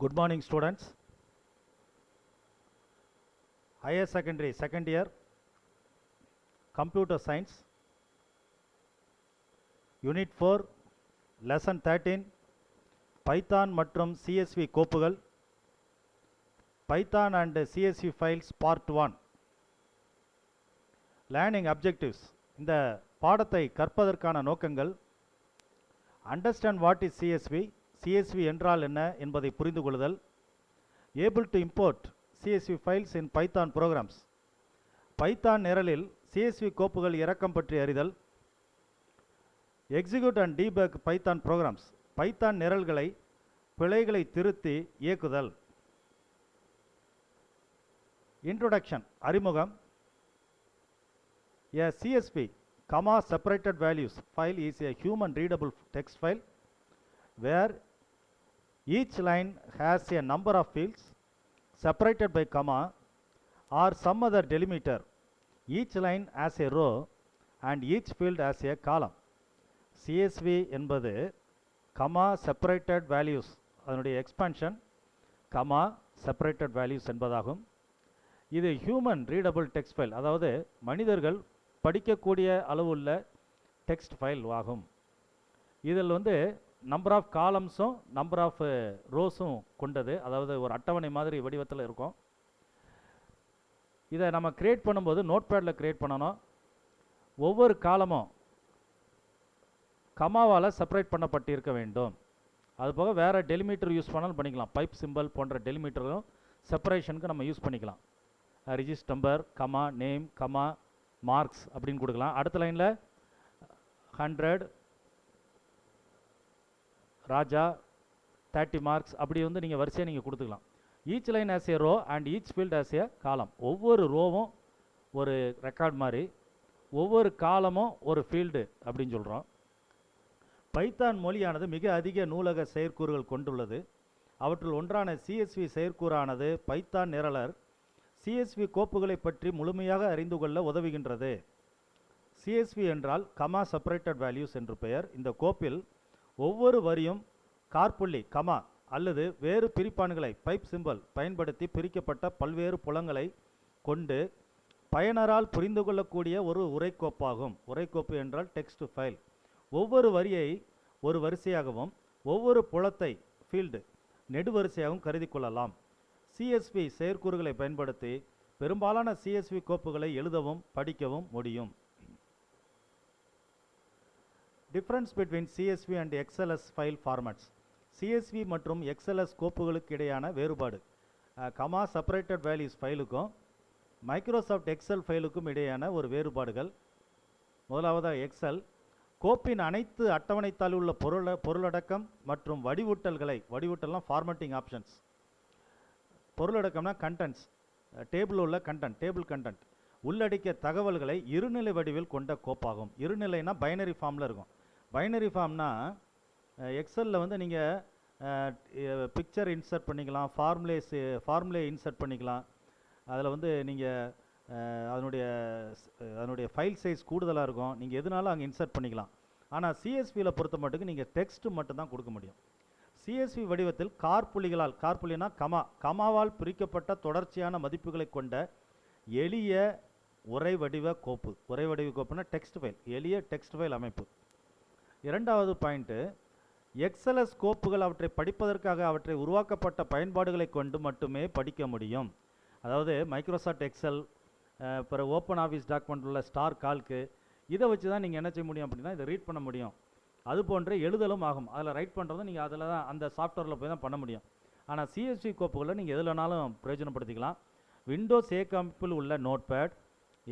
Good morning, students. Higher secondary, second year, Computer Science, Unit 4, Lesson 13, Python மற்றும் CSV கோப்புகள், Python and CSV files Part 1. Learning objectives. இந்த பாடத்தை கற்பதற்கான நோக்கங்கள்: Understand what is CSV, CSV என்றால் என்ன என்பதை புரிந்து கொள்ளுதல், Able to import CSV files in Python programs, Python நிரலில் CSV கோப்புகள் இறக்கம் பற்றி அறிதல், Execute and debug Python programs, Python நிரல்களை பிழைகளை திருத்தி இயக்குதல். Introduction, அறிமுகம். A CSV, comma separated values file is a human readable text file where each line has a number of fields separated by comma or some other delimiter. Each line as a row and each field as a column. CSV என்பது comma separated values, அதனுடைய expansion comma separated values என்பதாகும். இது human readable text file, அதாவது மனிதர்கள் படிக்கக்கூடிய அளவுள்ள text file ஆகும். இதில் நம்பர் ஆஃப் காலம்ஸும் நம்பர் ஆஃப் ரோஸும் கொண்டது, அதாவது ஒரு அட்டவணை மாதிரி வடிவத்தில் இருக்கும். இதை நம்ம கிரியேட் பண்ணும்போது நோட் பேடில் கிரியேட் பண்ணணும். ஒவ்வொரு காலமும் கமாவால் செப்பரேட் பண்ணப்பட்டிருக்க வேண்டும். அதுபோக வேறு டெலிமீட்டர் யூஸ் பண்ணாலும் பண்ணிக்கலாம். பைப் சிம்பிள் போன்ற டெலிமீட்டரும் செப்பரேஷனுக்கு நம்ம யூஸ் பண்ணிக்கலாம். Register number, comma, name, comma, marks அப்படின்னு கொடுக்கலாம். அடுத்த லைனில் 100 ராஜா 30 மார்க்ஸ் அப்படி நீங்கள் வரிசையாக நீங்கள் கொடுத்துக்கலாம். Each line as a row and each field as a column. ஒவ்வொரு ரோவும் ஒரு ரெக்கார்ட் மாதிரி, ஒவ்வொரு காலமும் ஒரு ஃபீல்டு அப்படின்னு சொல்கிறோம். பைத்தான் மொழியானது மிக அதிக நூலக செயற்கூறுகள் கொண்டுள்ளது. அவற்றுள் ஒன்றான CSV செயற்கூறானது பைத்தான் நிரலர் CSV கோப்புகளை பற்றி முழுமையாக அறிந்து கொள்ள உதவுகின்றது. CSV என்றால் கமா செப்பரேட்டட் வேல்யூஸ் என்று பெயர். இந்த கோப்பில் ஒவ்வொரு வரியும் காற்புள்ளி, கமா அல்லது வேறு பிரிப்பான்களை பைப் சிம்பிள் பயன்படுத்தி பிரிக்கப்பட்ட பல்வேறு புலங்களை கொண்டு பயனரால் புரிந்து கொள்ளக்கூடிய ஒரு உரைக்கோப்பாகும். உரைக்கோப்பு என்றால் டெக்ஸ்ட் ஃபைல். ஒவ்வொரு வரியை ஒரு வரிசையாகவும் ஒவ்வொரு புலத்தை ஃபீல்டு நெடுவரிசையாகவும் கருதி கொள்ளலாம். CSV செயற்கூறுகளை பயன்படுத்தி பெரும்பாலான CSV கோப்புகளை எழுதவும் படிக்கவும் முடியும். Difference between CSV and XLS file formats. CSV மற்றும் XLS கோப்புகளுக்கு இடையான வேறுபாடு. கமா செப்பரேட்டட் வேல்யூஸ் ஃபைலுக்கும் மைக்ரோசாஃப்ட் எக்ஸல் ஃபைலுக்கும் இடையான ஒரு வேறுபாடுகள். முதலாவதாக எக்ஸல் கோப்பின் அனைத்து அட்டவணைத்தால் உள்ள பொருளடக்கம் மற்றும் வடிவூட்டல்னால் ஃபார்மேட்டிங் ஆப்ஷன்ஸ். பொருளடக்கம்னா கண்டென்ட்ஸ், டேபிள் உள்ள கண்டென்ட், டேபிள் கண்டென்ட் உள்ளடக்கிய தகவல்களை இருநிலை வடிவில் கொண்ட கோப்பாகும். இருநிலைனா பைனரி ஃபார்மில் இருக்கும். பைனரி ஃபார்ம்னா எக்ஸலில் நீங்கள் பிக்சர் இன்சர்ட் பண்ணிக்கலாம், ஃபார்முலே இன்சர்ட் பண்ணிக்கலாம். அதில் நீங்கள் அதனுடைய ஃபைல் சைஸ் கூடுதலாக இருக்கும். நீங்கள் எதுனாலும் அங்கே இன்சர்ட் பண்ணிக்கலாம். ஆனால் CSVயில் பொறுத்த மட்டுக்கு நீங்கள் டெக்ஸ்ட் மட்டும் தான் கொடுக்க முடியும். CSV வடிவத்தில் கார்புள்ளினா கமாவால் பிரிக்கப்பட்ட தொடர்ச்சியான மதிப்புகளை கொண்ட எளிய உரை வடிவ கோப்புனா டெக்ஸ்ட் ஃபைல், எளிய டெக்ஸ்ட் ஃபைல் அமைப்பு. இரண்டாவது பாயிண்ட்டு, XLS கோப்புகள் அவற்றை படிப்பதற்காக அவற்றை உருவாக்கப்பட்ட பயன்பாடுகளை கொண்டு மட்டுமே படிக்க முடியும். அதாவது மைக்ரோசாஃப்ட் எக்ஸல், பிறகு ஓப்பன் ஆஃபீஸ் டாக்குமெண்ட் உள்ள ஸ்டார் கால்க்கு, இதை வச்சு தான் நீங்கள் என்ன செய்ய முடியும் அப்படின்னா இதை ரீட் பண்ண முடியும். அது போன்ற எழுதலும் ஆகும். அதில் ரைட் பண்ணுறதும் நீங்கள் அதில் தான் அந்த சாஃப்ட்வேரில் போய் தான் பண்ண முடியும். ஆனால் CSV கோப்புகளை நீங்கள் எதுலனாலும் பிரயோஜனப்படுத்திக்கலாம். விண்டோஸ் அமைப்பில் உள்ள Notepad,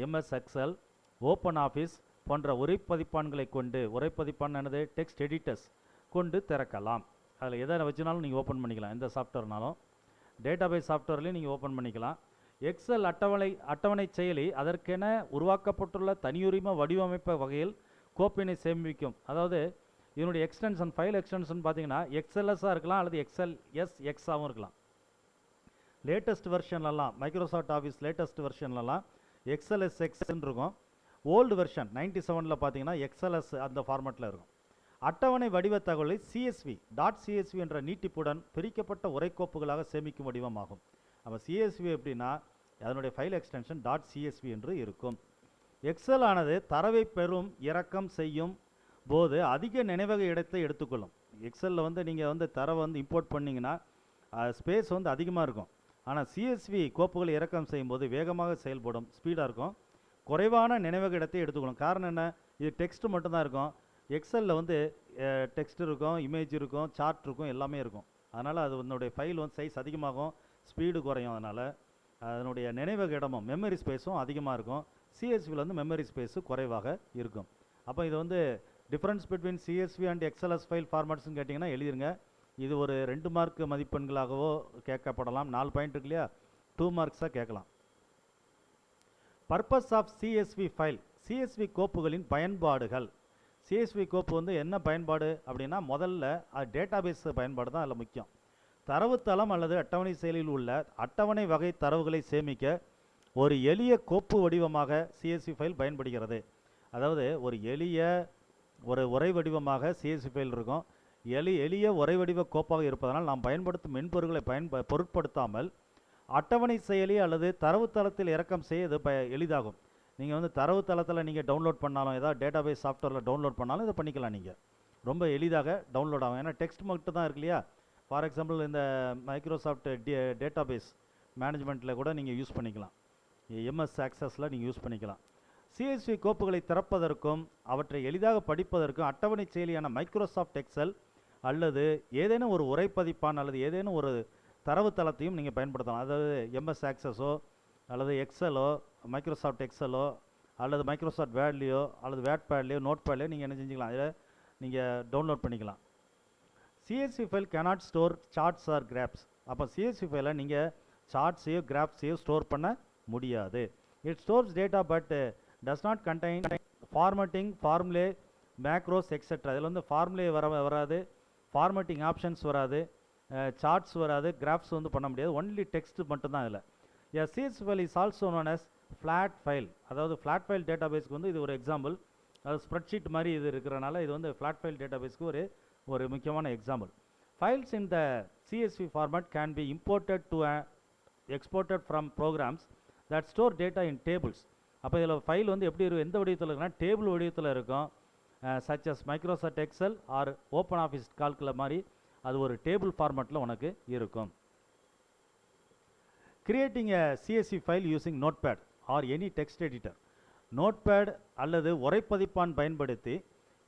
MS Excel, Open Office போன்ற உரைப்பதிப்பான்களை கொண்டு, உரைப்பதிப்பானது டெக்ஸ்ட் எடிட்டர்ஸ் கொண்டு திறக்கலாம். அதில் எதை வச்சுனாலும் நீங்கள் ஓப்பன் பண்ணிக்கலாம். எந்த சாஃப்ட்வேர்னாலும் டேட்டாபேஸ் சாஃப்ட்வேர்லேயும் நீங்கள் ஓப்பன் பண்ணிக்கலாம். எக்ஸல் அட்டவணை செயலி அதற்கென உருவாக்கப்பட்டுள்ள தனியுரிம வடிவமைப்பு வகையில் கோப்பினை சேமிக்கும். அதாவது இதனுடைய எக்ஸ்டென்ஷன், ஃபைல் எக்ஸ்டென்ஷன் பார்த்தீங்கன்னா XLS-ஆக இருக்கலாம் அல்லது XLSX-ஆகவும் இருக்கலாம். லேட்டஸ்ட் வெர்ஷன்லலாம், மைக்ரோசாஃப்ட் ஆஃபீஸ் லேட்டஸ்ட் வெர்ஷன்லலாம் XLSX இருக்கும். ஓல்டு வெர்ஷன் 97ல் பார்த்தீங்கன்னா XLS அந்த ஃபார்மேட்டில் இருக்கும். அட்டவணை வடிவ தகவலை சிஎஸ்வி .csv என்ற நீட்டிப்புடன் பிரிக்கப்பட்ட உரைக்கோப்புகளாக சேமிக்கும் வடிவமாகும். அப்போ சிஎஸ்வி எப்படின்னா அதனுடைய ஃபைல் எக்ஸ்டென்ஷன் .csv என்று இருக்கும். எக்ஸல் ஆனது தரவை பெறும் இறக்கம் செய்யும் போது அதிக நினைவக இடத்தை எடுத்துக்கொள்ளும். எக்ஸலில் வந்து நீங்கள் வந்து தரவை வந்து இம்போர்ட் பண்ணிங்கன்னா ஸ்பேஸ் வந்து அதிகமாக இருக்கும். ஆனால் சிஎஸ்வி கோப்புகளை இறக்கம் செய்யும்போது வேகமாக செயல்படும், ஸ்பீடாக இருக்கும், குறைவான நினைவக இடத்தை எடுத்துக்கணும். காரணம் என்ன, இது டெக்ஸ்ட் மட்டும்தான் இருக்கும். எக்ஸலில் வந்து டெக்ஸ்ட் இருக்கும், இமேஜ் இருக்கும், சார்ட் இருக்கும், எல்லாமே இருக்கும். அதனால் அது அதனுடைய ஃபைல் வந்து சைஸ் அதிகமாகும், ஸ்பீடு குறையும். அதனால் அதனுடைய நினைவக இடமும் மெமரி ஸ்பேஸும் அதிகமாக இருக்கும். சிஎஸ்வியில் வந்து மெமரி ஸ்பேஸு குறைவாக இருக்கும். அப்போ இது வந்து difference between CSV and XLS file ஃபார்மேட்ஸ்னு கேட்டிங்கன்னா எழுதிருங்க. இது ஒரு 2 மார்க் மதிப்பெண்களாகவோ கேட்கப்படலாம். 4 பாயிண்ட் இருக்கு இல்லையா, 2 மார்க்ஸாக கேட்கலாம். Purpose of CSV file, CSV கோப்புகளின் பயன்பாடுகள். சிஎஸ்வி கோப்பு வந்து என்ன பயன்பாடு அப்படின்னா, முதல்ல டேட்டாபேஸ் பயன்பாடு தான் அதில் முக்கியம். தரவுத்தளம் அல்லது அட்டவணை செயலில் உள்ள அட்டவணை வகை தரவுகளை சேமிக்க ஒரு எளிய கோப்பு வடிவமாக சிஎஸ்வி ஃபைல் பயன்படுகிறது. அதாவது ஒரு எளிய உரை வடிவமாக சிஎஸ்வி ஃபைல் இருக்கும். எளிய உரை வடிவ கோப்பாக இருப்பதனால் நாம் பயன்படுத்தும் மென்பொருட்களை பொருட்படுத்தாமல் அட்டவணை செயலி அல்லது தரவுத்தளத்தில் இறக்கம் செய்ய இது எளிதாகும். நீங்கள் வந்து தரவுத்தளத்தில் நீங்கள் டவுன்லோட் பண்ணாலும், ஏதாவது டேட்டாபேஸ் சாஃப்ட்வேரில் டவுன்லோட் பண்ணாலும் இதை பண்ணிக்கலாம். நீங்கள் ரொம்ப எளிதாக டவுன்லோட் ஆகும். ஏன்னா டெக்ஸ்ட் மட்டும் தான் இருக்கு இல்லையா. ஃபார் எக்ஸாம்பிள் இந்த மைக்ரோசாஃப்ட் டேட்டாபேஸ் மேனேஜ்மெண்ட்டில் கூட நீங்கள் யூஸ் பண்ணிக்கலாம், எம்எஸ் ஆக்சஸில் நீங்கள் யூஸ் பண்ணிக்கலாம். சிஎஸ்வி கோப்புகளை திறப்பதற்கும் அவற்றை எளிதாக படிப்பதற்கும் அட்டவணை செயலியான மைக்ரோசாஃப்ட் எக்ஸல் அல்லது ஏதேனும் ஒரு உரைப்பதிப்பான் அல்லது ஏதேனும் ஒரு தரவுத்தளத்தையும் நீங்கள் பயன்படுத்தலாம். அதாவது எம்எஸ் ஆக்சஸோ அல்லது எக்ஸலோ, மைக்ரோசாஃப்ட் எக்ஸலோ அல்லது மைக்ரோசாஃப்ட் வேர்ட்லேயோ அல்லது வேட்பேட்லேயோ நோட்பேட்லேயோ நீங்கள் என்ன செஞ்சுக்கலாம், இதை நீங்கள் டவுன்லோட் பண்ணிக்கலாம். CSV file cannot store charts or graphs. அப்போ சிஎஸ்வி ஃபைலை நீங்கள் சார்ட்ஸையோ கிராப்ஸையோ ஸ்டோர் பண்ண முடியாது. It stores data but does not contain formatting, formulae, macros etcetera. இதில் வந்து ஃபார்முலே வராது, ஃபார்மேட்டிங் ஆப்ஷன்ஸ் வராது, சார்ட்ஸ் வராது, கிராஃப்ஸ் வந்து பண்ண முடியாது. ஒன்லி டெக்ஸ்ட் மட்டும்தான் இதில். CSV file is also known as flat file. அதாவது ஃப்ளாட் ஃபைல் டேட்டாபேஸ்க்கு வந்து இது ஒரு எக்ஸாம்பிள். அது ஸ்ப்ரெட்ஷீட் மாதிரி இது இருக்கிறனால இது வந்து ஃப்ளாட் ஃபைல் டேட்டாபேஸ்க்கு ஒரு முக்கியமான example. Files in the CSV format can be imported to exported from programs that store data in tables. அப்போ இதில் ஃபைல் வந்து எப்படி இருக்கும், எந்த வடிவத்தில் இருக்குன்னா டேபிள் வடிவத்தில் இருக்கும். Such as Microsoft Excel or Open Office கால்குல மாதிரி அது ஒரு டேபிள் ஃபார்மேட்டில் உனக்கு இருக்கும். Creating a CSV file using Notepad or any text editor. Notepad அல்லது உரைப்பதிப்பான் பயன்படுத்தி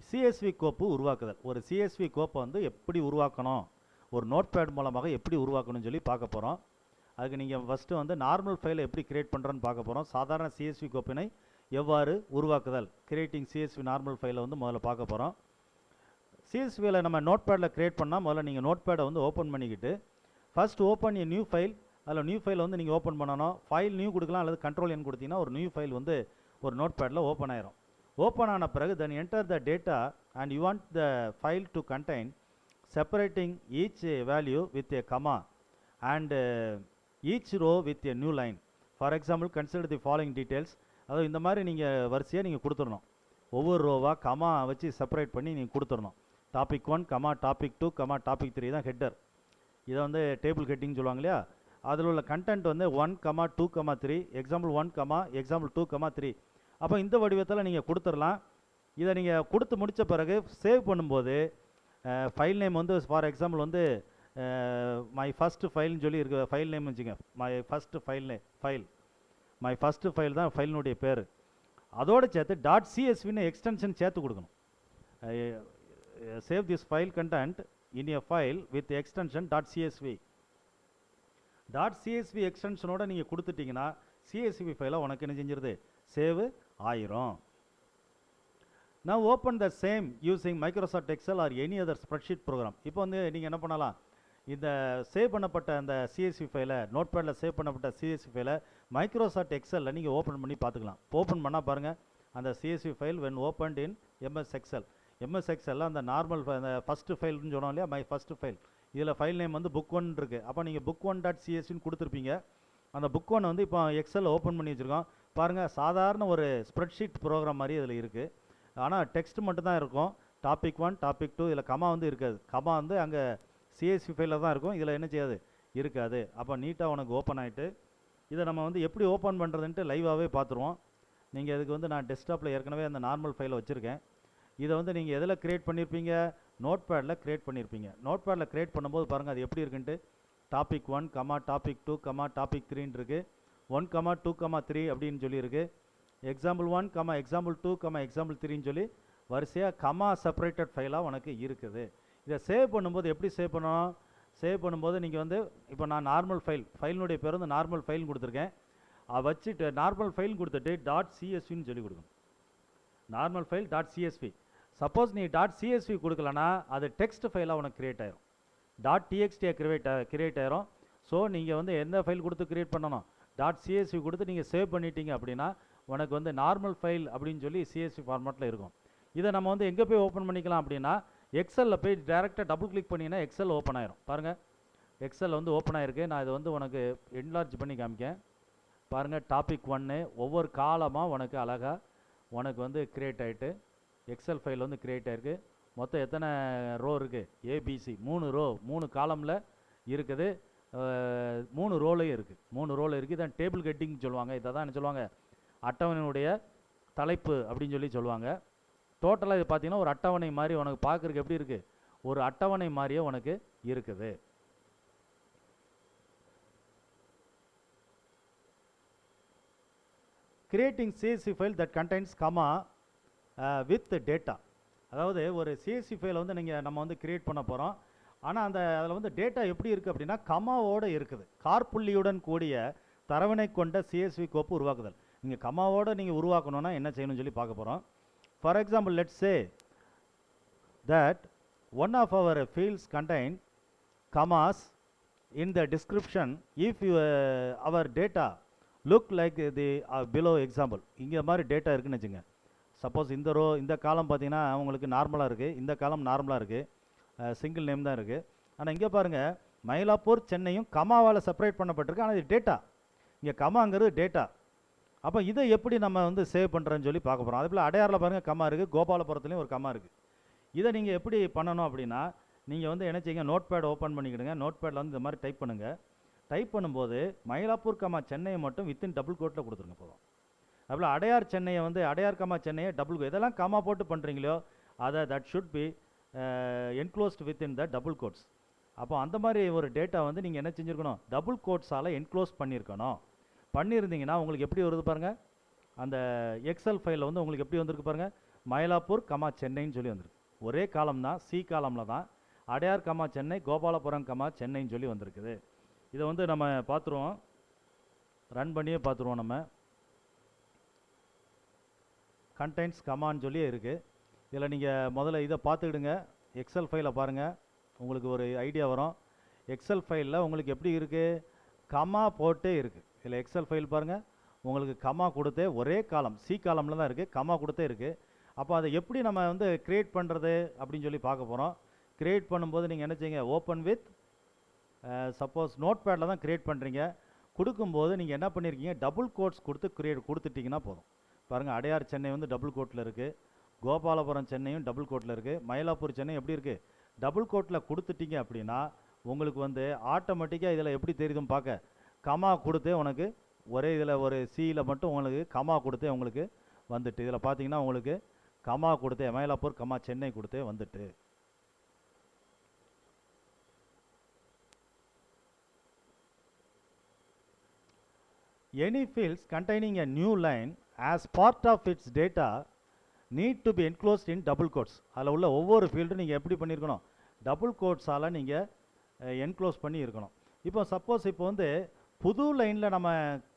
சிஎஸ்வி கோப்பு உருவாக்குதல். ஒரு சிஎஸ்வி கோப்பை வந்து எப்படி உருவாக்கணும், ஒரு நோட்பேட் மூலமாக எப்படி உருவாக்கணும்னு சொல்லி பார்க்க போகிறோம். அதுக்கு நீங்கள் ஃபஸ்ட்டு வந்து நார்மல் ஃபைலை எப்படி கிரியேட் பண்ணுறோன்னு பார்க்க போகிறோம். சாதாரண சிஎஸ்வி கோப்பினை எவ்வாறு உருவாக்குதல், கிரியேட்டிங் சிஎஸ்வி நார்மல் ஃபைலை வந்து முதல்ல பார்க்க போகிறோம். சிஎஸ்வியில் நம்ம நோட்பேடில் கிரியேட் பண்ணால் முதல்ல நீங்கள் நோட்பேடை வந்து ஓப்பன் பண்ணிக்கிட்டு first open a new file. அதில் நியூ ஃபைல் வந்து நீங்கள் ஓப்பன் பண்ணணும். ஃபைல் நியூ கொடுக்கலாம் அல்லது கண்ட்ரோல் என் கொடுத்தீங்கன்னா ஒரு நியூ ஃபைல் வந்து ஒரு நோட்பேடில் ஓப்பன் ஆயிரும். ஓப்பன் ஆன பிறகு then enter the data and you want the file to contain separating each value with a comma and each row with a new line. For example consider the following details. அதாவது இந்த மாதிரி நீங்கள் வரிசையாக நீங்கள் கொடுத்துடணும். ஒவ்வொரு ரோவாக கமா வச்சு separate பண்ணி நீங்கள் கொடுத்துடணும். Topic 1 comma topic 2 comma topic 3 தான் ஹெட்டர். இதை வந்து டேபிள் ஹெட்டிங் சொல்லுவாங்க இல்லையா. அதில் உள்ள கண்டென்ட் வந்து 1 comma 2 comma 3, example 1 comma example 2 comma 3. அப்போ இந்த வடிவத்தில் நீங்கள் கொடுத்துடலாம். இதை நீங்கள் கொடுத்து முடித்த பிறகு சேவ் பண்ணும்போது ஃபைல் நேம் வந்து ஃபார் எக்ஸாம்பிள் வந்து மை ஃபஸ்ட்டு ஃபைல்னு சொல்லி இருக்க ஃபைல் நேம் வச்சுங்க. My first my first file தான் ஃபைலினுடைய பேர். அதோடு சேர்த்து .csvன்னு எக்ஸ்டென்ஷன் சேர்த்து கொடுக்கணும். Save this file content in a file with extension .csv. .csv எக்ஸ்டென்ஷனோட நீங்கள் கொடுத்துட்டிங்கன்னா சிஎஸ்வி ஃபைலை உனக்கு என்ன செஞ்சிருது, சேவ் ஆயிரும். Now open the same using Microsoft Excel or any other spreadsheet program. இப்போ வந்து நீங்கள் என்ன பண்ணலாம், இந்த சேவ் பண்ணப்பட்ட அந்த சிஎஸ்வி ஃபைலை, நோட்பேடில் சேவ் பண்ணப்பட்ட சிஎஸ்வி ஃபைலை மைக்ரோசாஃப்ட் எக்ஸலில் நீங்கள் ஓப்பன் பண்ணி பார்த்துக்கலாம். ஓப்பன் பண்ணால் பாருங்கள், அந்த CSV file when opened in MS Excel. MS Excelல அந்த நார்மல் அந்த ஃபஸ்ட்டு ஃபைல்னு சொன்னோம் இல்லையா, மை ஃபஸ்ட்டு ஃபைல். இதில் ஃபைல் நேம் வந்து book 1 இருக்குது. அப்போ நீங்கள் book 1.csvன்னு கொடுத்துருப்பீங்க. அந்த book 1 வந்து இப்போ எக்ஸலில் ஓப்பன் பண்ணி வச்சுருக்கோம். பாருங்கள், சாதாரண ஒரு ஸ்ப்ரெட்ஷீட் ப்ரோக்ராம் மாதிரி இதில் இருக்குது. ஆனால் டெக்ஸ்ட் மட்டும் தான் இருக்கும். டாபிக் 1 டாபிக் 2 இதில் கமா வந்து இருக்காது. கமா வந்து அங்கே சிஎஸ்வி ஃபைலில் தான் இருக்கும், இதில் என்ன செய்யாது இருக்காது. அப்போ நீட்டாக உனக்கு ஓப்பன் ஆகிட்டு இதை நம்ம வந்து எப்படி ஓப்பன் பண்ணுறதுன்ட்டு லைவாகவே பார்த்துருவோம். நீங்கள் இதுக்கு வந்து நான் டெஸ்க்டாப்பில் ஏற்கனவே அந்த நார்மல் ஃபைலை வச்சுருக்கேன். இதை வந்து நீங்கள் எதில் க்ரியேட் பண்ணியிருப்பீங்க, நோட் பேடில் க்ரியேட் பண்ணியிருப்பீங்க. நோட் பேடில் க்ரியேட் பண்ணும்போது பாருங்கள் அது எப்படி இருக்குன்ட்டு topic 1 comma topic 2 comma topic 3 இருக்குது. 1 கமா 2 கமா 3 அப்படின்னு சொல்லியிருக்கு. Example 1 comma example 2 comma example 3ன்னு சொல்லி வரிசையாக கமா செப்பரேட்டட் ஃபைலாக உனக்கு இருக்குது. இதை சேவ் பண்ணும்போது எப்படி சேவ் பண்ணணும், சேவ் பண்ணும்போது நீங்கள் வந்து இப்போ நான் நார்மல் ஃபைலினுடைய பேர் வந்து நார்மல் ஃபைல் கொடுத்துருக்கேன். அதை வச்சுட்டு நார்மல் ஃபைல் கொடுத்துட்டு .csvன்னு சொல்லி கொடுக்கணும். Normal file .csv. சப்போஸ் நீ .csv கொடுக்கலன்னா அது டெக்ஸ்ட் ஃபைலாக உனக்கு க்ரியேட் ஆயிரும். .txt கிரியேட் ஆயிரும். ஸோ நீங்கள் வந்து எந்த ஃபைல் கொடுத்து க்ரியேட் பண்ணணும், .csv கொடுத்து நீங்கள் சேவ் பண்ணிட்டீங்க அப்படின்னா உனக்கு வந்து நார்மல் ஃபைல் அப்படின்னு சொல்லி CSV ஃபார்மேட்டில் இருக்கும். இதை நம்ம வந்து எங்கே போய் ஓப்பன் பண்ணிக்கலாம் அப்படின்னா எக்ஸலில் போய் டேரெக்டாக டபுள் கிளிக் பண்ணிங்கன்னா எக்ஸல் ஓப்பன் ஆயிரும். பாருங்கள் எக்ஸல் வந்து ஓப்பன் ஆயிருக்கு. நான் இதை வந்து உனக்கு என்லார்ஜ் பண்ணி காமிக்கேன். பாருங்கள் டாபிக் 1 ஒவ்வொரு காலமாக உனக்கு அழகாக உனக்கு வந்து க்ரியேட் ஆகிட்டு எக்ஸல் ஃபைல் வந்து க்ரியேட் ஆகிருக்கு. மொத்தம் எத்தனை ரோ இருக்குது, ABC 3 ரோ 3 காலமில் இருக்குது, 3 ரோலையும் இருக்குது. 3 ரோவில் இருக்குது. இதான் டேபிள் ஹெட்டிங் சொல்லுவாங்க. இதை தான் என்ன சொல்லுவாங்க, அட்டவணையினுடைய தலைப்பு அப்படின்னு சொல்லி சொல்லுவாங்க. டோட்டலாக இது பார்த்தீங்கன்னா ஒரு அட்டவணை மாதிரி உனக்கு பார்க்குறதுக்கு எப்படி இருக்குது, ஒரு அட்டவணை மாதிரியே உனக்கு இருக்குது. Creating CSV file that contains comma with data. அதாவது ஒரு CSV ஃபைலை வந்து நம்ம வந்து கிரியேட் பண்ண போகிறோம். ஆனால் அதில் வந்து டேட்டா எப்படி இருக்குது அப்படின்னா கமாவோடு இருக்குது. கார்புள்ளியுடன் கூடிய தரவினை கொண்ட CSV கோப்பு உருவாக்குதல். நீங்கள் கமாவோடு நீங்கள் உருவாக்கணும்னா என்ன செய்யணும்னு சொல்லி பார்க்க போகிறோம். For example, let's say that one of our fields contain commas in the description if our data look like the below example. இங்கே மாதிரி டேட்டா இருக்குன்னு வச்சுங்க. சப்போஸ் இந்த ரோ இந்த காலம் பார்த்தீங்கன்னா உங்களுக்கு நார்மலாக இருக்குது, இந்த காலம் நார்மலாக இருக்குது, சிங்கிள் நேம் தான் இருக்குது. ஆனால் இங்கே பாருங்கள் மயிலாப்பூர் சென்னையும் கமாவால் செப்பரேட் பண்ணப்பட்டிருக்கு. ஆனால் இது டேட்டா, இங்கே கமாங்கிறது டேட்டா. அப்போ இதை எப்படி நம்ம வந்து சேவ் பண்ணுறோன்னு சொல்லி பார்க்க போகிறோம். அதேபோல் அடையாரில் பாருங்கள் கமா இருக்குது, கோபாலபுரத்துலேயும் ஒரு கமா இருக்குது. இதை நீங்கள் எப்படி பண்ணணும் அப்படின்னா நீங்கள் வந்து என்ன செய்யுங்க, நோட் பேட் ஓப்பன் பண்ணிக்கிடுங்க. நோட் பேடில் வந்து இந்த மாதிரி டைப் பண்ணுங்கள். டைப் பண்ணும்போது மயிலாப்பூர் கமா சென்னையை மட்டும் வித்தின் டபுள் கோட்டில் கொடுத்துருங்க போதும். அதுபோல் அடையார் சென்னையை வந்து அடையார் கமா சென்னையை டபுள் கோட், இதெல்லாம் கமா போட்டு பண்ணுறீங்களோ அதை that should be enclosed within the double quotes. அப்போ அந்த மாதிரி ஒரு டேட்டா வந்து நீங்கள் என்ன செஞ்சுருக்கணும், டபுள் கோட்ஸால் என்க்ளோஸ் பண்ணியிருக்கணும். பண்ணியிருந்தீங்கன்னா உங்களுக்கு எப்படி வருது பாருங்கள், அந்த எக்ஸல் ஃபைலில் வந்து உங்களுக்கு எப்படி வந்திருக்கு பாருங்கள், மயிலாப்பூர் கமா சென்னைன்னு சொல்லி வந்திருக்கு. ஒரே காலம் தான், சி காலமில் தான் அடையார் கமா சென்னை, கோபாலபுரம் கமா சென்னைன்னு சொல்லி வந்திருக்குது. இதை வந்து நம்ம பார்த்துருவோம், ரன் பண்ணியே பார்த்துருவோம். நம்ம கண்டென்ட்ஸ் கமான்னு சொல்லியே இருக்குது. இதில் நீங்கள் முதல்ல இதை பார்த்துக்கிடுங்க. எக்ஸல் ஃபைலை பாருங்கள், உங்களுக்கு ஒரு ஐடியா வரும். எக்ஸல் ஃபைலில் உங்களுக்கு எப்படி இருக்குது, கமா போட்டே இருக்குது. இதில் எக்ஸல் ஃபைல் பாருங்கள், உங்களுக்கு கமா கொடுத்தே ஒரே காலம், சி காலமில் தான் இருக்குது, கமா கொடுத்தே இருக்குது. அப்போ அதை எப்படி நம்ம வந்து க்ரியேட் பண்ணுறது அப்படின்னு சொல்லி பார்க்க போகிறோம். க்ரியேட் பண்ணும்போது நீங்கள் என்ன செய்யுங்க, ஓப்பன் வித் சப்போஸ் நோட் பேடில் தான் க்ரியேட் பண்ணுறீங்க. கொடுக்கும்போது நீங்கள் என்ன பண்ணியிருக்கீங்க, டபுள் கோட்ஸ் கொடுத்துட்டிங்கன்னா போதும். பாருங்கள் அடையார் சென்னை வந்து டபுள் கோட்டில் இருக்குது, கோபாலபுரம் சென்னையும் டபுள் கோட்டில் இருக்குது, மயிலாப்பூர் சென்னை எப்படி இருக்குது டபுள் கோட்டில் கொடுத்துட்டீங்க அப்படின்னா உங்களுக்கு வந்து ஆட்டோமேட்டிக்காக இதில் எப்படி தெரியுதுன்னு பார்க்க கமா கொடுத்தே உனக்கு ஒரே இதில் ஒரு சியில் மட்டும் உங்களுக்கு கமா கொடுத்தே உங்களுக்கு வந்துட்டு. இதில் பார்த்தீங்கன்னா உங்களுக்கு கமா கொடுத்தே மயிலாப்பூர் கமா சென்னை கொடுத்தே வந்துட்டு. Any fields containing a new line as part of its data need to be enclosed in double quotes. அதில் உள்ள ஒவ்வொரு ஃபீல்டும் நீங்கள் எப்படி பண்ணியிருக்கணும், டபுள் கோட்ஸால் நீங்கள் என்க்ளோஸ் பண்ணி இருக்கணும். இப்போ சப்போஸ் இப்போ வந்து புது லைனில் நம்ம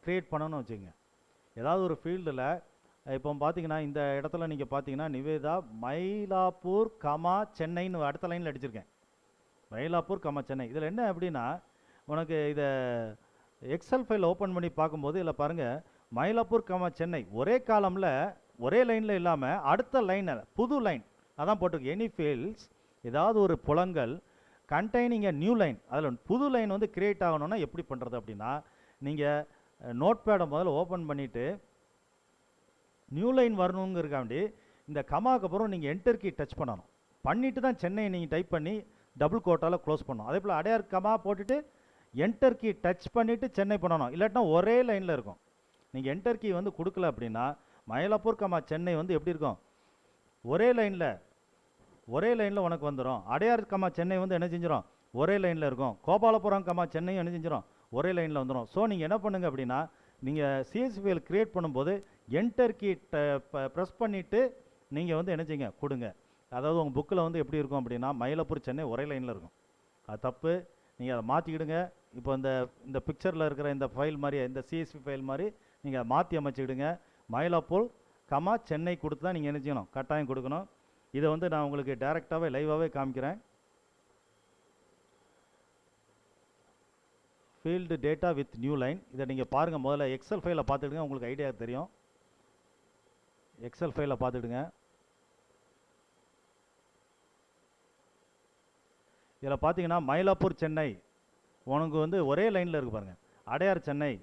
க்ரியேட் பண்ணணும்னு வச்சுக்கோங்க. ஏதாவது ஒரு ஃபீல்டில் இப்போ பார்த்தீங்கன்னா இந்த இடத்துல நீங்கள் பார்த்தீங்கன்னா நிவேதா மயிலாப்பூர் கமா சென்னைன்னு அடுத்த லைனில் அடிச்சிருக்கேன், மயிலாப்பூர் கமா சென்னை. இதில் என்ன அப்படின்னா உனக்கு இதை எக்ஸல் ஃபைல் ஓப்பன் பண்ணி பார்க்கும்போது இதில் பாருங்கள் மயிலாப்பூர் கமா சென்னை ஒரே காலமில் ஒரே லைனில் இல்லாமல் அடுத்த லைனில் புது லைன் அதான் போட்டிருக்கு. எனி ஃபீல்ட்ஸ் ஏதாவது ஒரு புலங்கள் கண்டெய்னிங் எ நியூ லைன், அதில் புது லைன் வந்து கிரியேட் ஆகணும்னா எப்படி பண்ணுறது அப்படின்னா நீங்கள் நோட் பேடை முதல்ல ஓப்பன் பண்ணிவிட்டு நியூ லைன் வரணுங்கிறக்காண்டி இந்த கமாக்கு அப்புறம் நீங்கள் என்டர் கீ டச் பண்ணணும். பண்ணிவிட்டு தான் சென்னையை நீங்கள் டைப் பண்ணி டபுள் கோட்டால் க்ளோஸ் பண்ணணும். அதே போல் அடையார் கமா போட்டுட்டு என்டர் கீ டச் பண்ணிவிட்டு சென்னை பண்ணணும். இல்லாட்டினா ஒரே லைனில் இருக்கும். நீங்கள் என்டர் கீ வந்து கொடுக்கல அப்படின்னா மயிலாப்பூர் கமா சென்னை வந்து எப்படி இருக்கும், ஒரே லைனில் உனக்கு வந்துடும். அடையார் கமா சென்னை வந்து என்ன செஞ்சிடும், ஒரே லைனில் இருக்கும். கோபாலபுரம் கமா சென்னையும் என்ன செஞ்சிடும், ஒரே லைனில் வந்துடும். ஸோ நீங்கள் என்ன பண்ணுங்க அப்படின்னா, நீங்கள் சிஎஸ்வி ஃபைல் க்ரியேட் பண்ணும்போது என்டர் கீ ப்ரெஸ் பண்ணிவிட்டு நீங்கள் வந்து என்ன செய்யுங்க கொடுங்க. அதாவது உங்கள் புக்கில் வந்து எப்படி இருக்கும் அப்படின்னா மயிலாப்பூர் சென்னை ஒரே லைனில் இருக்கும். அது தப்பு. நீங்கள் அதை மாற்றிக்கிடுங்க. இப்போ இந்த பிக்சரில் இருக்கிற இந்த ஃபைல் மாதிரி, இந்த சிஎஸ்வி ஃபைல் மாதிரி நீங்கள் அதை மாற்றி அமைச்சிக்கிடுங்க. மயிலாப்பூர் கமா சென்னை கொடுத்து தான் நீங்கள் என்ன செய்யணும், கட்டாயம் கொடுக்கணும். இதை வந்து நான் உங்களுக்கு டைரெக்டாகவே லைவாகவே காமிக்கிறேன். Field data with new line. இதை நீங்கள் பாருங்கள். முதல்ல எக்ஸல் ஃபைலை பார்த்துடுங்க, உங்களுக்கு ஐடியா தெரியும். எக்ஸல் ஃபைலை பார்த்துடுங்க. இதில் பார்த்தீங்கன்னா மயிலாப்பூர் சென்னை உனக்கு வந்து ஒரே லைனில் இருக்குது பாருங்கள். அடையார் சென்னை,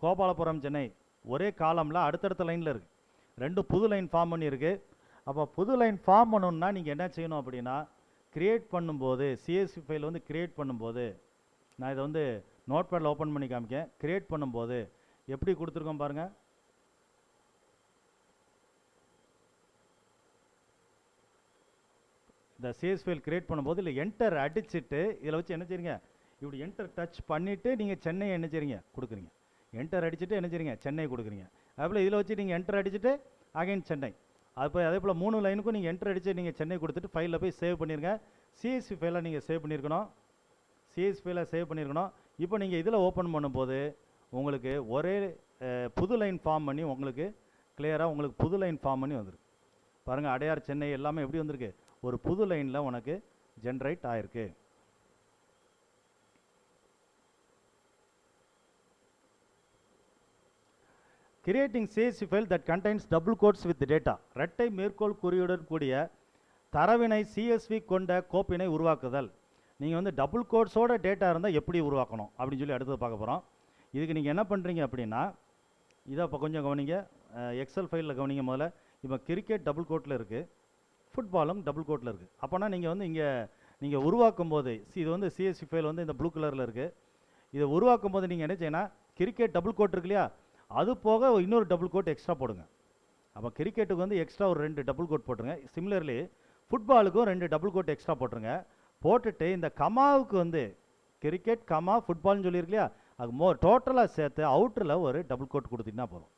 கோபாலபுரம் சென்னை ஒரே காலமில் அடுத்தடுத்த லைனில் இருக்குது. ரெண்டும் புது லைன் ஃபார்ம் பண்ணியிருக்கு. அப்போ புது லைன் ஃபார்ம் பண்ணணுன்னா நீங்கள் என்ன செய்யணும் அப்படின்னா, க்ரியேட் பண்ணும்போது சிஎஸ்வி ஃபைல் வந்து க்ரியேட் பண்ணும்போது, நான் இதை வந்து நோட் பேடில் ஓப்பன் பண்ணி காமிக்கேன். க்ரியேட் பண்ணும்போது எப்படி கொடுத்துருக்கோம் பாருங்கள். இந்த சிஎஸ் ஃபைல் க்ரியேட் பண்ணும்போது இல்லை என்டர் அடிச்சுட்டு இதில் வச்சு என்ன செய்றீங்க, இப்படி என்டர் டச் பண்ணிவிட்டு நீங்கள் சென்னையை என்ன செய்றீங்க கொடுக்குறீங்க. என்டர் அடிச்சுட்டு என்ன செய்றீங்க, சென்னை கொடுக்குறீங்க. அதேபோல் இதில் வச்சு நீங்கள் என்டர் அடிச்சுட்டு அகைன் சென்னை. அதே போல் 3 லைனுக்கும் நீங்கள் என்டர் அடித்து நீங்கள் சென்னை கொடுத்துட்டு ஃபைலில் போய் சேவ் பண்ணிடுங்க. சிஎஸ்வி ஃபைலை நீங்கள் சேவ் பண்ணியிருக்கணும். சிஎஸ்வி ஃபைலை சேவ் பண்ணியிருக்கணும். இப்போ நீங்கள் இதில் ஓப்பன் பண்ணும்போது உங்களுக்கு ஒரே புது லைன் ஃபார்ம் பண்ணி உங்களுக்கு கிளியராக உங்களுக்கு புது லைன் ஃபார்ம் பண்ணி வந்துருக்கு பாருங்கள். அடையார் சென்னை எல்லாமே எப்படி வந்திருக்கு, ஒரு புது லைனில் உனக்கு ஜென்ரேட் ஆயிருக்கு. Creating CSV file that contains double quotes with data. இரட்டை மேற்கோள் குறியுடன் கூடிய தரவினை சிஎஸ்வி கொண்ட கோப்பினை உருவாக்குதல். நீங்கள் வந்து டபுள் கோட்ஸோட டேட்டா இருந்தால் எப்படி உருவாக்கணும் அப்படின்னு சொல்லி அடுத்தது பார்க்க போகிறோம். இதுக்கு நீங்கள் என்ன பண்ணுறீங்க அப்படின்னா, இதை இப்போ கொஞ்சம் கவனிங்க. எக்ஸல் ஃபைலில் கவனிங்க முதல்ல. இப்போ கிரிக்கெட் டபுள் கோட்டில் இருக்குது, ஃபுட்பாலும் டபுள் கோட்டில் இருக்குது. அப்போனா நீங்கள் வந்து இங்கே நீங்கள் உருவாக்கும் போது இது வந்து சிஎஸ்வி ஃபைல் வந்து இந்த ப்ளூ கலரில் இருக்குது. இதை உருவாக்கும் போது நீங்கள் என்ன செய்யணும், கிரிக்கெட் டபுள் கோட் இருக்கு இல்லையா, அது போக இன்னொரு டபுள் கோட் எக்ஸ்ட்ரா போடுங்க. அப்போ கிரிக்கெட்டுக்கு வந்து எக்ஸ்ட்ரா ஒரு 2 டபுள் கோட் போட்டுருங்க. சிமிலர்லி ஃபுட்பாலுக்கும் 2 டபுள் கோட் எக்ஸ்ட்ரா போட்டுருங்க. போட்டுட்டு இந்த கமாவுக்கு வந்து கிரிக்கெட் கமா ஃபுட்பால்னு சொல்லியிருக்கு இல்லையா, அது டோட்டலாக சேர்த்து அவுட்டரில் ஒரு டபுள் கோட் கொடுத்தீங்கன்னா போதும்.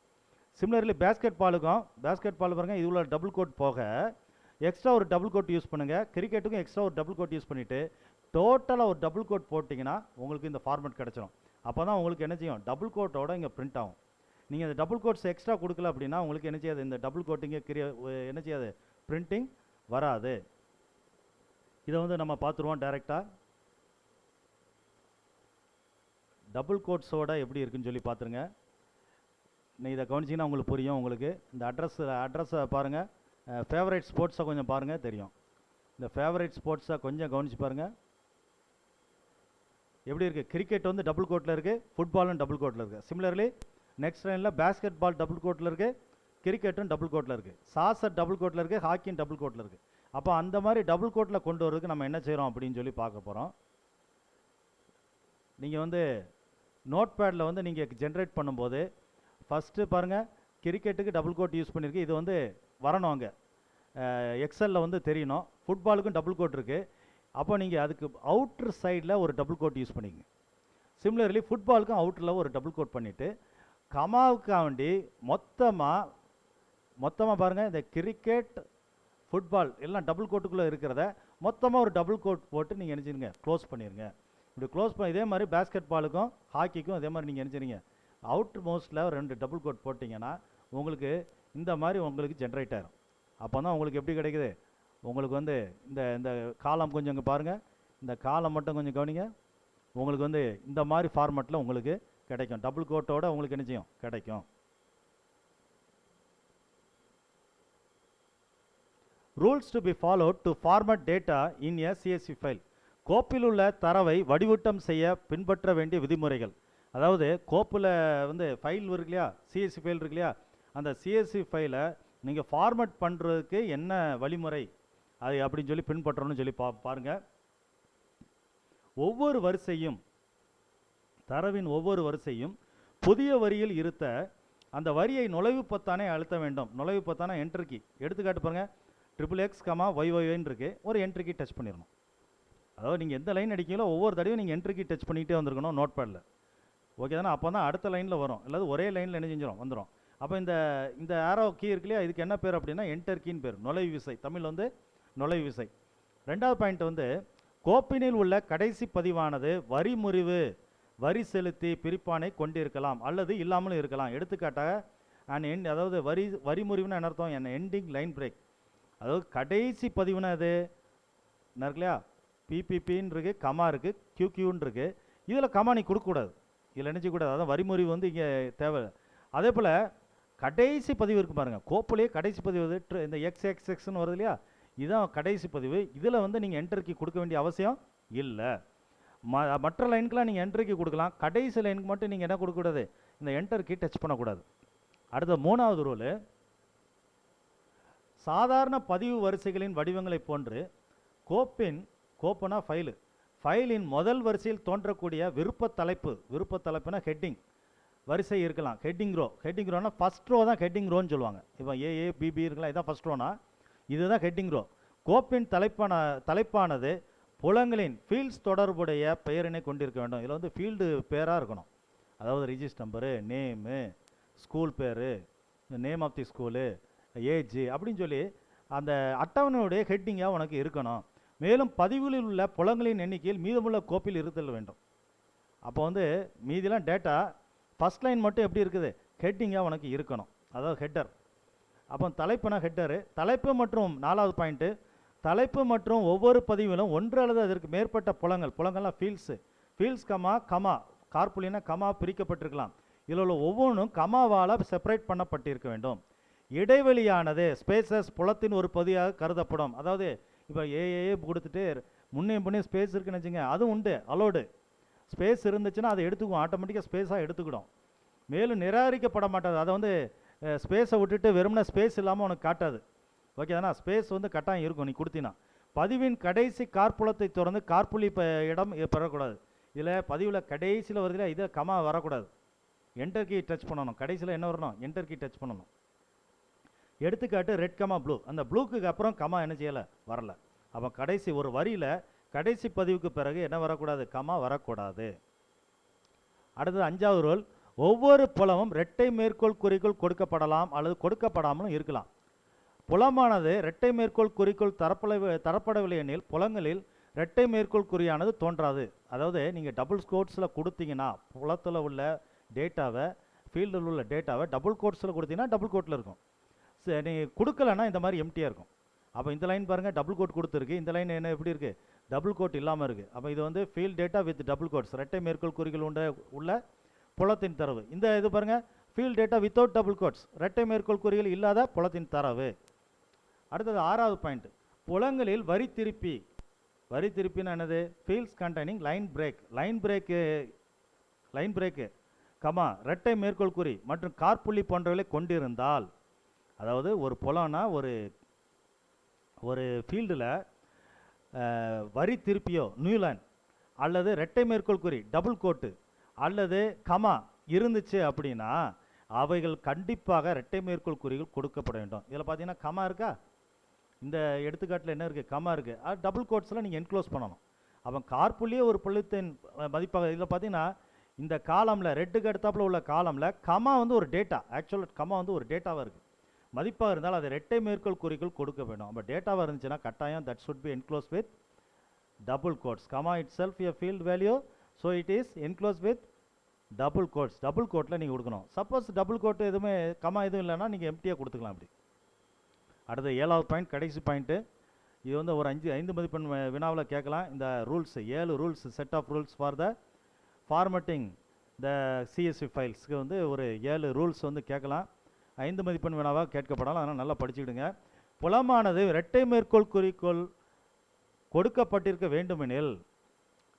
சிமிலர்லி பேஸ்கெட் பால் பாருங்கள், இது உள்ள டபுள் கோட் போக எக்ஸ்ட்ரா ஒரு டபுள் கோட் யூஸ் பண்ணுங்கள். கிரிக்கெட்டுக்கும் எக்ஸ்ட்ரா ஒரு டபுள் கோட் யூஸ் பண்ணிவிட்டு டோட்டலாக ஒரு டபுள் கோட் போட்டிங்கன்னா உங்களுக்கு இந்த ஃபார்மேட் கிடச்சிடும். அப்போ தான் உங்களுக்கு என்ன செய்யும், டபுள் கோட்டோட இங்கே பிரிண்ட் ஆகும். நீங்கள் இந்த டபுள் கோட்ஸ் எக்ஸ்ட்ரா கொடுக்கல அப்படின்னா உங்களுக்கு என்ன செய்யாது, இந்த டபுள் கோட்டிங்கே என்ன செய்யாது, பிரிண்டிங் வராது. இதை வந்து நம்ம பார்த்துருவோம் டைரெக்டாக. டபுள் கோட்ஸோட எப்படி இருக்குன்னு சொல்லி பார்த்துருங்க. நீ இதை கவனிச்சிங்கன்னா உங்களுக்கு புரியும். உங்களுக்கு இந்த அட்ரஸை பாருங்கள். ஃபேவரட் ஸ்போர்ட்ஸை கொஞ்சம் பாருங்கள், தெரியும். இந்த ஃபேவரட் ஸ்போர்ட்ஸை கொஞ்சம் கவனித்து பாருங்கள் எப்படி இருக்குது. கிரிக்கெட் வந்து டபுள் கோட்டில் இருக்குது, ஃபுட்பாலும் டபுள் கோட்டில் இருக்குது. சிமிலர்லி நெக்ஸ்ட் லைனில் பேஸ்கெட் பால் டபுள் கோட்டில் இருக்குது, கிரிக்கெட்டும் டபுள் கோட்டில் இருக்குது, சாசர் டபுள் கோட்டில் இருக்குது, ஹாக்கியும் டபுள் கோட்டில் இருக்குது. அப்போ அந்த மாதிரி டபுள் கோட்டில் கொண்டு வரதுக்கு நம்ம என்ன செய்கிறோம் அப்படின்னு சொல்லி பார்க்க போகிறோம். நீங்கள் வந்து நோட் பேடில் வந்து நீங்கள் ஜென்ரேட் பண்ணும்போது ஃபஸ்ட்டு பாருங்கள், கிரிக்கெட்டுக்கு டபுள் கோட் யூஸ் பண்ணியிருக்கு. இது வந்து வரணும், அங்கே எக்ஸலில் வந்து தெரியணும். ஃபுட்பாலுக்கும் டபுள் கோட் இருக்குது. அப்போ நீங்கள் அதுக்கு அவுட்ரு சைடில் ஒரு டபுள் கோட் யூஸ் பண்ணிக்கங்க. சிமிலர்லி ஃபுட்பாலுக்கும் அவுட்டரில் ஒரு டபுள் கோட் பண்ணிவிட்டு கமாவுக்காண்டி மொத்தமாக பாருங்கள், இந்த கிரிக்கெட் ஃபுட்பால் எல்லாம் டபுள் கோட்டுக்குள்ளே இருக்கிறத மொத்தமாக ஒரு டபுள் கோட் போட்டு நீங்கள் நினச்சிருங்க க்ளோஸ் பண்ணிடுங்க. இப்படி க்ளோஸ் பண்ணி இதே மாதிரி பேஸ்கெட் பாலுக்கும் ஹாக்கிக்கும் இதே மாதிரி நீங்கள் நினச்சிருங்க அவுட்ரு மோஸ்ட்டில் 2 டபுள் கோட் போட்டிங்கன்னா உங்களுக்கு இந்த மாதிரி உங்களுக்கு ஜென்ரேட் ஆகிடும். அப்போ தான் உங்களுக்கு எப்படி கிடைக்குது, உங்களுக்கு வந்து இந்த காலம் கொஞ்சம் இங்கே பாருங்கள், இந்த காலம் மட்டும் கொஞ்சம் கவனிங்க. உங்களுக்கு வந்து இந்த மாதிரி ஃபார்மேட்டில் உங்களுக்கு கிடைக்கும். டபுள் கோட்டோட உங்களுக்கு என்ன செய்யும், கிடைக்கும். Rules to be followed to format data in a CSV file. கோப்பில் உள்ள தரவை வடிவூட்டம் செய்ய பின்பற்ற வேண்டிய விதிமுறைகள். அதாவது கோப்பில் வந்து ஃபைல் இருக்கு இல்லையா, சிஎஸ்வி ஃபைல் இருக்கு இல்லையா, அந்த சிஎஸ்வி ஃபைலை நீங்கள் ஃபார்மேட் பண்ணுறதுக்கு என்ன வழிமுறை அது அப்படின்னு சொல்லி பின்பற்றணும்னு சொல்லி பாருங்க. ஒவ்வொரு வரிசையும், தரவின் ஒவ்வொரு வரிசையும் புதிய வரியில் இருத்த அந்த வரியை நுழைவு பொத்தானை அழுத்த வேண்டும். நுழைவு பொத்தானா என்டர் கீ. எடுத்துக்காட்டு பாருங்க, XXX, YYன்னு இருக்கு, ஒரு என்டர் கீ டச் பண்ணிடணும். அதாவது நீங்கள் எந்த லைன் அடிக்கீங்களோ ஒவ்வொரு தடவையும் நீங்கள் என்டர் கீ டச் பண்ணிகிட்டே வந்திருக்கணும் நோட் பேடில். ஓகே தானே? அப்போ தான் அடுத்த லைனில் வரும், இல்லாத ஒரே லைனில் என்ன செஞ்சிடும் வந்துடும். அப்போ இந்த ஆரோ கீ இருக்கு இல்லையா, இதுக்கு என்ன பேர் அப்படின்னா என்டர் கீன்னு பேர், நுழைவு விசை. தமிழ் வந்து நுழைவு விசை. ரெண்டாவது பாயிண்ட் வந்து, கோப்பினில் உள்ள கடைசி பதிவானது வரி முறிவு, வரி செலுத்தி பிரிப்பானை கொண்டிருக்கலாம் அல்லது இல்லாமலும் இருக்கலாம். எடுத்துக்காட்டாக அதாவது வரி முறிவுன்னு என்ன அர்த்தம்? என்ன எண்டிங் லைன் பிரேக். அதாவது கடைசி பதிவுனா அது என்ன இருக்கு இல்லையா, பிபிபின்னு இருக்கு, கமா இருக்குது, QQன்னு இருக்குது. இதில் கமா நீ கொடுக்கக்கூடாது, இதில் நினைச்சக்கூடாது. அதான் வரி முறிவு வந்து இங்கே தேவை. அதே போல் கடைசி பதிவு இருக்குது பாருங்கள், கோப்புலேயே கடைசி பதிவு இந்த XXXன்னு வருது இல்லையா, இதுதான் கடைசி பதிவு. இதில் வந்து நீங்கள் என்டர் கீ கொடுக்க வேண்டிய அவசியம் இல்லை. மற்ற லைனுக்கெலாம் நீங்கள் என்டர் கீ கொடுக்கலாம், கடைசி லைனுக்கு மட்டும் நீங்கள் என்ன கொடுக்கக்கூடாது, இந்த என்டர் கீ டச் பண்ணக்கூடாது. அடுத்த மூணாவது ரூலு, சாதாரண பதிவு வரிசைகளின் வடிவங்களை போன்று கோப்புனா ஃபைலின் முதல் வரிசையில் தோன்றக்கூடிய விருப்ப தலைப்புனா ஹெட்டிங் வரிசை இருக்கலாம். ஹெட்டிங் ரோனா ஃபஸ்ட் ரோ தான் ஹெட்டிங் ரோன்னு சொல்லுவாங்க. இப்போ AABB இருக்கலாம், இதான் ஃபஸ்ட் ரோனா, இதுதான் ஹெட்டிங் ரோ. கோப்பின் தலைப்பானது புலங்களின் ஃபீல்ட்ஸ் தொடர்புடைய பெயரினை கொண்டிருக்க வேண்டும். இதில் வந்து ஃபீல்டு பேராக இருக்கணும். அதாவது ரிஜிஸ்டர் நம்பரு, நேமு, ஸ்கூல் பேர், name of the school, age அப்படின்னு சொல்லி அந்த அட்டவணையுடைய ஹெட்டிங்காக உனக்கு இருக்கணும். மேலும் பதிவுகளில் உள்ள புலங்களின் எண்ணிக்கையில் மீதமுள்ள கோப்பில் இருத்தல் வேண்டும். அப்போ வந்து மீதிலாம் டேட்டா ஃபஸ்ட் லைன் மட்டும் எப்படி இருக்குது, ஹெட்டிங்காக உனக்கு இருக்கணும், அதாவது ஹெட்டர். அப்போ தலைப்புனா ஹெட்டரு. தலைப்பு மற்றும் நாலாவது பாயிண்ட்டு, தலைப்பு மற்றும் ஒவ்வொரு பதிவிலும் ஒன்று அல்லது அதற்கு மேற்பட்ட புலங்கள்லாம் ஃபீல்ட்ஸ் கமா கார்புலினா கமா பிரிக்கப்பட்டிருக்கலாம். இதில் உள்ள ஒவ்வொன்றும் கமாவால் செப்பரேட் பண்ணப்பட்டிருக்க வேண்டும். இடைவெளியானது ஸ்பேசஸ் புலத்தின் ஒரு பகுதியாக கருதப்படும். அதாவது இப்போ ஏஏ கொடுத்துட்டு முன்னே ஸ்பேஸ் இருக்குன்னு வச்சுங்க, அதுவும் உண்டு, அலோடு. ஸ்பேஸ் இருந்துச்சுன்னா அதை எடுத்துக்குவோம், ஆட்டோமேட்டிக்காக ஸ்பேஸாக எடுத்துக்கிடும். மேலும் நிராகரிக்கப்பட மாட்டாது. அதை வந்து ஸ்பேஸை விட்டுட்டு வெறும்னா ஸ்பேஸ் இல்லாமல் உனக்கு காட்டாது. ஓகே தானே? ஸ்பேஸ் வந்து கட்டாயம் இருக்கும் நீ கொடுத்தீங்கன்னா. பதிவின் கடைசி கார்புலத்தை திறந்து கார்புலி இடம் பெறக்கூடாது. இதில் பதிவில் கடைசியில் வருதுல, இதில் கமா வரக்கூடாது, என்டர் கீ டச் பண்ணணும். கடைசியில் என்ன வரணும், என்டர் கீ டச் பண்ணணும். எடுத்துக்காட்டு ரெட் கமா ப்ளூ, அந்த ப்ளூக்கு அப்புறம் கமா என்ன செய்யலை, வரல. அப்போ கடைசி ஒரு வரியில் கடைசி பதிவுக்கு பிறகு என்ன வரக்கூடாது, கமா வரக்கூடாது. அடுத்தது அஞ்சாவது ரூல், ஒவ்வொரு புலமும் இரட்டை மேற்கோள் குறிக்குள் கொடுக்கப்படலாம் அல்லது கொடுக்கப்படாமலும் இருக்கலாம். புலமானது இரட்டை மேற்கோள் குறிக்குள் தரப்படவில்லை எனில் புலங்களில் இரட்டை மேற்கோள் குறியானது தோன்றாது. அதாவது நீங்கள் டபுள் கோட்ஸில் கொடுத்தீங்கன்னா புலத்தில் உள்ள டேட்டாவை, ஃபீல்டில் உள்ள டேட்டாவை டபுள் கோட்ஸில் கொடுத்தீங்கன்னா டபுள் கோட்டில் இருக்கும். சரி, நீங்கள் கொடுக்கலன்னா இந்த மாதிரி எம்டியாக இருக்கும். அப்போ இந்த லைன் பாருங்கள், டபுள் கோட் கொடுத்துருக்கு, இந்த லைன் என்ன எப்படி இருக்குது, டபுள் கோட் இல்லாமல் இருக்குது. அப்போ இது வந்து field data with double quotes, இரட்டை மேற்கோள் குறிகள் உள்ள புலத்தின் தரவு. இந்த இது பாருங்கள், field data without double quotes, இரட்டை மேற்கோள் குறிகள் இல்லாத புலத்தின் தரவு. அடுத்தது ஆறாவது பாயிண்ட், புலங்களில் வரி திருப்பின்னு என்னது, fields containing line break comma இரட்டை மேற்கோள் குறி மற்றும் கார்புள்ளி போன்றவர்களை கொண்டிருந்தால், அதாவது ஒரு புலம்னா ஒரு ஃபீல்டில் வரி திருப்பியோ நியூலைன் அல்லது இரட்டை மேற்கோள் குறி டபுள் கோட்டு அல்லது கமா இருந்துச்சு அப்படின்னா அவைகள் கண்டிப்பாக இரட்டை மேற்கோள் குறிகள் கொடுக்கப்பட வேண்டும். இதில் பார்த்தீங்கன்னா கமா இருக்கா, இந்த எடுத்துக்காட்டில் என்ன இருக்குது, கமா இருக்குது. அது டபுள் கோட்ஸில் நீங்கள் என்க்ளோஸ் பண்ணணும். அப்போ கார்புள்ளியே ஒரு புள்ளத்தின் மதிப்பாக. இதில் பார்த்தீங்கன்னா இந்த காலமில் ரெட்டுக்கு அடுத்தாப்பில் உள்ள காலமில் கமா வந்து ஒரு டேட்டா, ஆக்சுவலாக கமா வந்து ஒரு டேட்டாவாக இருக்குது, மதிப்பாக இருந்தால் அது இரட்டை மேற்கோள் குறிகள் கொடுக்க வேண்டும். அப்போ டேட்டாவாக இருந்துச்சுன்னா கட்டாயம் that should be enclose with double quotes. Comma itself a field value, so it is enclose with double quotes. Double கோட்டில் நீங்கள் கொடுக்கணும். சப்போஸ் டபுள் கோட்டு எதுவுமே கமா எதுவும் இல்லைன்னா நீங்கள் எம்டியாக கொடுத்துக்கலாம். அப்படி அடுத்த ஏழாவது பாயிண்ட், கடைசி பாயிண்ட்டு, இது வந்து ஒரு 5 மதிப்பெண் வினாவில் கேட்கலாம். இந்த rules 7 rules, set of rules for the formatting the CSV ஃபைல்ஸ்க்கு வந்து ஒரு 7 ரூல்ஸ் வந்து கேட்கலாம். 5 மதிப்பெண் வினாவாக கேட்கப்படலாம். அதனால் நல்லா படிச்சுக்கிடுங்க. புலமானது இரட்டை மேற்கோள் குறிக்கோள் கொடுக்கப்பட்டிருக்க வேண்டுமெனில்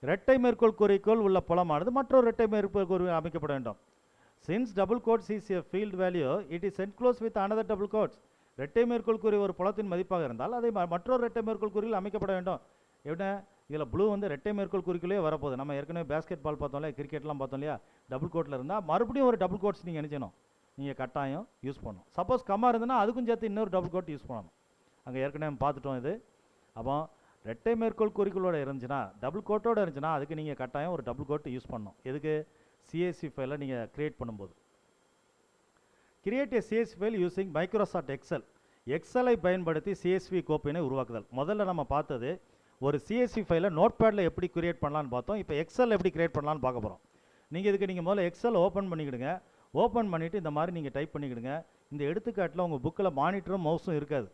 இரட்டை மேற்கோள் குறிக்கோள் உள்ள புலமானது மற்றொரு இரட்டை மேற்கோள் குறி அமைக்கப்பட வேண்டும். Since double quotes is a field value, it is enclosed with another double quotes. இரட்டை மேற்கோள் குறி ஒரு புலத்தின் மதிப்பாக இருந்தால் அதை மற்றொரு இரட்டை மேற்கோள் குறியில் அமைக்கப்பட வேண்டும். என்ன இதில் ப்ளூ வந்து இரட்டை மேற்கோள் குறிக்குள்ளே வரப்போகுது. நம்ம ஏற்கனவே பேஸ்கெட் பால் பார்த்தோம் இல்லையா, கிரிக்கெட்லாம் பார்த்தோம் இல்லையா, டபுள் கோட்டில் இருந்தால் மறுபடியும் ஒரு டபுள் கோட்ஸ் நீங்கள் நினைச்சணும், நீங்கள் கட்டாயம் யூஸ் பண்ணணும். சப்போஸ் கம்மா இருந்ததுன்னா அதுக்கும் சேர்த்து இன்னொரு டபுள் கோட் யூஸ் பண்ணணும். அங்கே ஏற்கனவே பார்த்துட்டோம் இது. அப்போ ரெட்டை மேற்கோள் குறிகளோட இருந்துச்சுன்னா, டபுள் கோட்டோட இருந்துச்சுன்னா அதுக்கு நீங்கள் கட்டாயம் ஒரு டபுள் கோட் யூஸ் பண்ணணும். எதுக்கு? சிஎஸ்வி ஃபைலை நீங்கள் கிரியேட் பண்ணும்போது. Create a CSV file using Microsoft Excel. எக்ஸலை பயன்படுத்தி சிஎஸ்வி கோப்பினை உருவாக்குதல். முதல்ல நம்ம பார்த்தது ஒரு சிஎஸ்வி ஃபைலை நோட் பேடில் எப்படி கிரியேட் பண்ணலான்னு பார்த்தோம். இப்போ எக்ஸல் எப்படி கிரியேட் பண்ணலான்னு பார்க்க போகிறோம். நீங்கள் முதல்ல எக்ஸல் ஓப்பன் பண்ணிக்கிடுங்க. ஓப்பன் பண்ணிவிட்டு இந்த மாதிரி நீங்கள் டைப் பண்ணிக்கிடுங்க. இந்த எடுத்துக்காட்டில் உங்கள் புக்கில் மானிட்டரும் மவுஸும் இருக்காது.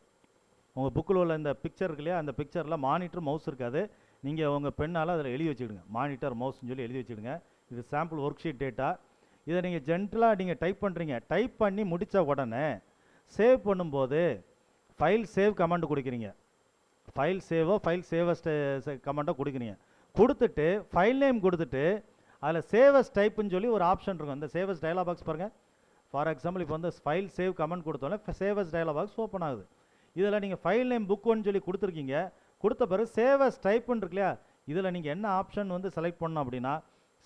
உங்கள் புக்கில் உள்ள இந்த பிக்சர் இருக்கு இல்லையா, அந்த பிக்சரில் மானிட்டர் மவுஸ் இருக்காது. நீங்கள் உங்கள் பெண்ணால் அதில் எழுதி வச்சுக்கிடுங்க, மானிட்டர் மவுஸ்ன்னு சொல்லி எழுதி வச்சுக்கிடுங்க. இது சாம்பிள் ஒர்க் ஷீட் டேட்டா. இதை நீங்கள் ஜென்ரலாக நீங்கள் டைப் பண்ணுறீங்க. டைப் பண்ணி முடித்த உடனே சேவ் பண்ணும்போது ஃபைல் சேவ் கமாண்ட் கொடுக்குறீங்க. ஃபைல் சேவஸ் கமாண்டை கொடுக்குறீங்க. கொடுத்துட்டு ஃபைல் நேம் கொடுத்துட்டு அதில் சேவஸ் டைப்புன்னு சொல்லி ஒரு ஆப்ஷன் இருக்கும். அந்த சேவஸ் டயலாக் பாக்ஸ் பாருங்கள். ஃபார் எக்ஸாம்பிள் இப்போ வந்து ஃபைல் சேவ் கமெண்ட் கொடுத்தோன்னே சேவஸ் டயலாக் பாக்ஸ் ஓப்பன் ஆகுது. இதில் நீங்கள் ஃபைல் நேம் புக் ஒன்னு சொல்லி கொடுத்துருக்கீங்க. கொடுத்த பிறகு சேவஸ் டைப்புன்னு இருக்கு இல்லையா, இதில் நீங்கள் என்ன ஆப்ஷன் வந்து செலக்ட் பண்ணணும் அப்படின்னா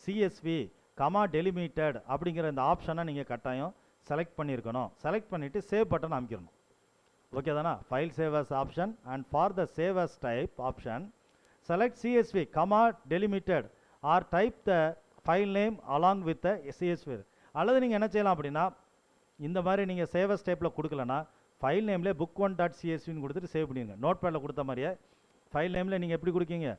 சிஎஸ்வி கமா டெலிமிட்டட் அப்படிங்கிற இந்த ஆப்ஷனை நீங்கள் கட்டாயம் செலக்ட் பண்ணியிருக்கணும். செலக்ட் பண்ணிவிட்டு சேவ் பட்டன் அமைக்கணும். ஓகே தானா? File save as option and for the save as type option select CSV comma delimited or type the file name along with the CSV. அல்லது நீங்கள் என்ன செய்யலாம் அப்படின்னா, இந்த மாதிரி நீங்கள் சேவஸ் டைப்பில் கொடுக்கலன்னா ஃபைல் நேம்லேயே book1.csvன்னு கொடுத்துட்டு சேவ் பண்ணிடுங்க. நோட் பேடில் கொடுத்த மாதிரியே ஃபைல் நேமில் நீங்கள் எப்படி கொடுக்கீங்க,